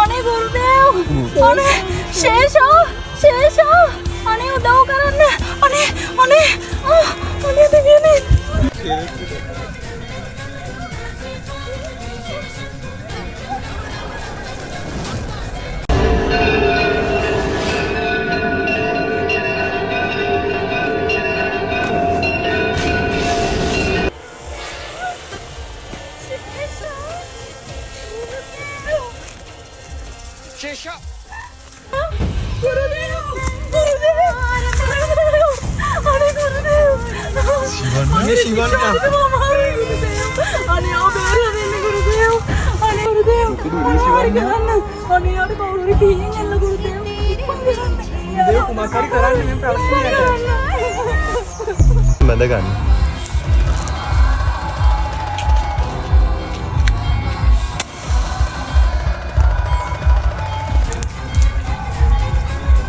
අනේ ගුරුදේව අනේ ශේෂෝ අනේ උදව් කරන්න අනේ දෙවියනේ Shisha. බඳගන්න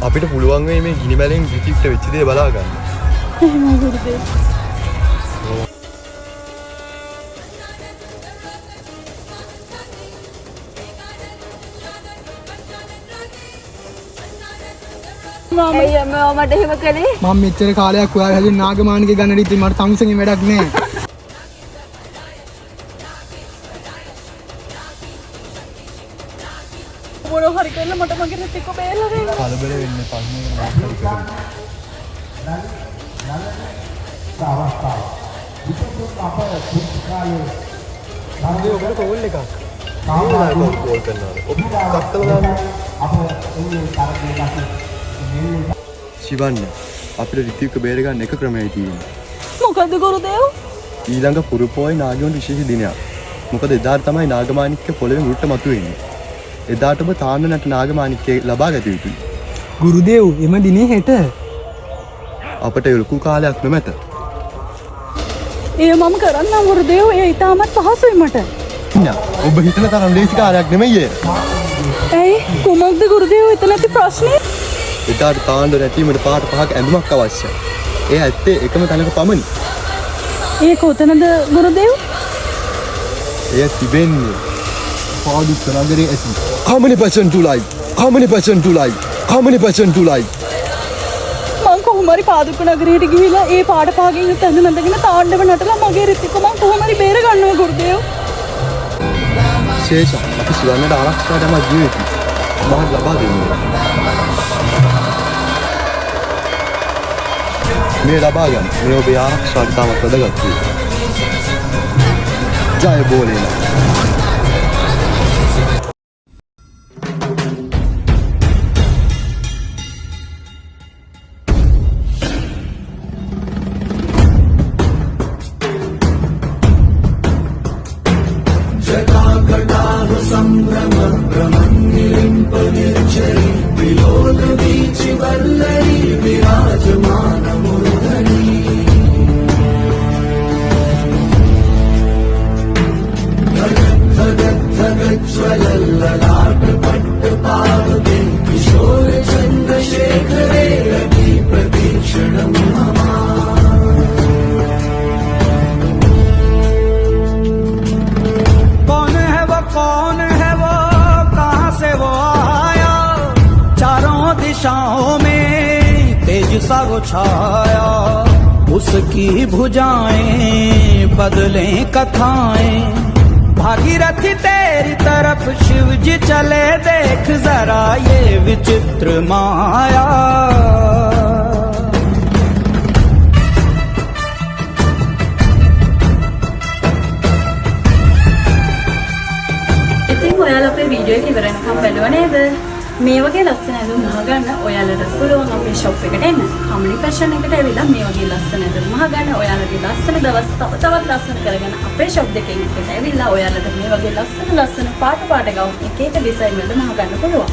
අපිට පුළුවන් වෙයි මේ ගිනි මැලෙන් රිතික්ට වෙච්ච දේ බලා ගන්න. එහෙමයි ගුරුදේව. අයියා මට එහෙම කළේ මම මෙච්චර කාලයක් ඔයාලා හැදින් නාගමානිකේ ගන්න රීති මට සංසංගෙන් වැඩක් නෑ. මොන හරි කරලා මට මගේ රිතික බේරලා දෙන්න. කලබල වෙන්න එපා. මේ මාස්ටර් කරමු. ඔබට කෝල් එකක්. කෝල් කරනවා. ඔබ කක්කල දාන්න. ශිවන්න අපිට රිතික බේර ගන්න එක ක්‍රමයයි තියෙන්නේ. මොකද්ද ගුරුදේව? ඊළඟ පුරුපෝයි නාගයන්ට විශේෂ දිනයක්. මොකද එදාට තමයි නාගමාණික්ක පොළවේ මුට්ට මතුවෙන්නේ. එදාට ඔබ තාන්නනට නාගමාණික්කේ ලබා ගත යුතුයි. ගුරුදේව් එම දිනේ හෙට අපට ලොකු කාලයක් නොමැත. ඒ මම කරන්නම් ගුරුදේව. ඒ ඊටමත් පහසුයි මට. ඔබ හිතන තරම් ලේසි කාර්යයක් නෙමෙයි ඒ. ඇයි කොහොමද ගුරුදේව එතන ඇති ප්‍රශ්නේ? එදාට තාන්න රැටීමට පාට පහක ඇඳුමක් අවශ්‍යයි. ඒ ඇත්තේ එකම තැනක පමණි. ඒ කොතනද ගුරුදේව? එය තිබෙන්නේ පාදුක්ක නගරයේ ඇති. How many person to like? How many person to like? How many person to like? මං කොහොම හරි පාදුක්ක නගරයට ගිහිලා ඒ පාට පහකින් ඇඳුම් ඇඳගෙන තාණ්ඩව නටලා මගේ රිතික මං කොහොම හරි බේර ගන්නවා ගුරුදේව. ශේෂ අපි සිවන්නට ආරක්ෂාවට යම ජීවිතය මහත් ලබා දෙන්නේ. මේ ලබා ගන්න මේ ඔබේ ආරක්ෂාවට තාමත් වැදගත් වේ. ජය බෝලේනා. वो छाया उसकी भुजाएं बदलें कथाएं भागीरथी तेरी तरफ शिव जी चले देख जरा ये विचित्र माया ඉතින් ඔයාලා අපේ වීඩියෝ එක ඉවර වෙනකම් බලුවා නේද? මේ වගේ ලස්සන ඇඳුම් මහගන්න ඔයාලට පුළුවන් අපේ ෂොප් එකට එන්න. කම්ලි ෆැෂන් එකට ඇවිල්ලා මේ වගේ ලස්සන ඇඳුම් මහගන්න ඔයාලගේ ලස්සන දවස් තවත් ලස්සන කරගෙන අපේ ෂොප් දෙකෙන් එකට ඇවිල්ලා ඔයාලට මේ වගේ ලස්සන පාට ගවුම් එක එක ඩිසයින් වල මහගන්න පුළුවන්.